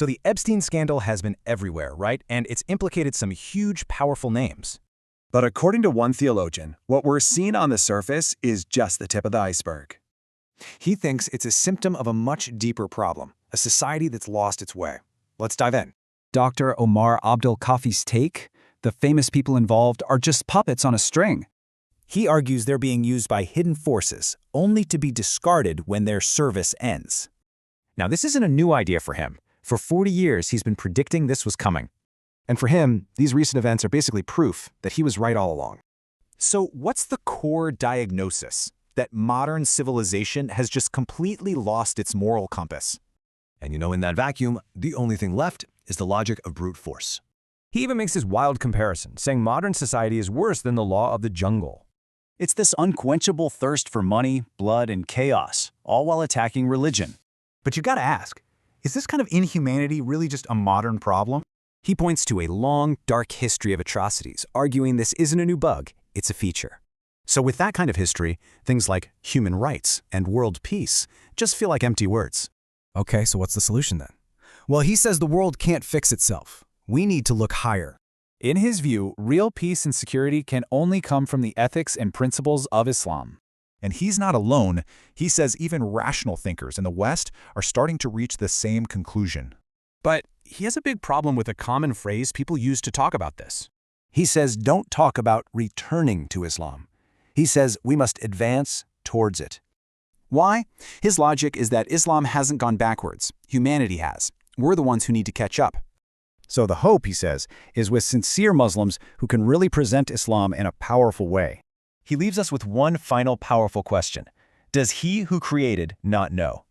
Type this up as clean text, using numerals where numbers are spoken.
So the Epstein scandal has been everywhere, right? And it's implicated some huge, powerful names. But according to one theologian, what we're seeing on the surface is just the tip of the iceberg. He thinks it's a symptom of a much deeper problem, a society that's lost its way. Let's dive in. Dr. Omar Abdul Kafi's take: the famous people involved are just puppets on a string. He argues they're being used by hidden forces, only to be discarded when their service ends. Now, this isn't a new idea for him. For 40 years, he's been predicting this was coming. And for him, these recent events are basically proof that he was right all along. So what's the core diagnosis? That modern civilization has just completely lost its moral compass. And in that vacuum, the only thing left is the logic of brute force. He even makes this wild comparison, saying modern society is worse than the law of the jungle. It's this unquenchable thirst for money, blood, and chaos, all while attacking religion. But you gotta ask, is this kind of inhumanity really just a modern problem? He points to a long, dark history of atrocities, arguing this isn't a new bug, it's a feature. So with that kind of history, things like human rights and world peace just feel like empty words. Okay, so what's the solution then? Well, he says the world can't fix itself. We need to look higher. In his view, real peace and security can only come from the ethics and principles of Islam. And he's not alone. He says even rational thinkers in the West are starting to reach the same conclusion. But he has a big problem with a common phrase people use to talk about this. He says don't talk about returning to Islam. He says we must advance towards it. Why? His logic is that Islam hasn't gone backwards. Humanity has. We're the ones who need to catch up. So the hope, he says, is with sincere Muslims who can really present Islam in a powerful way. He leaves us with one final powerful question. Does he who created not know?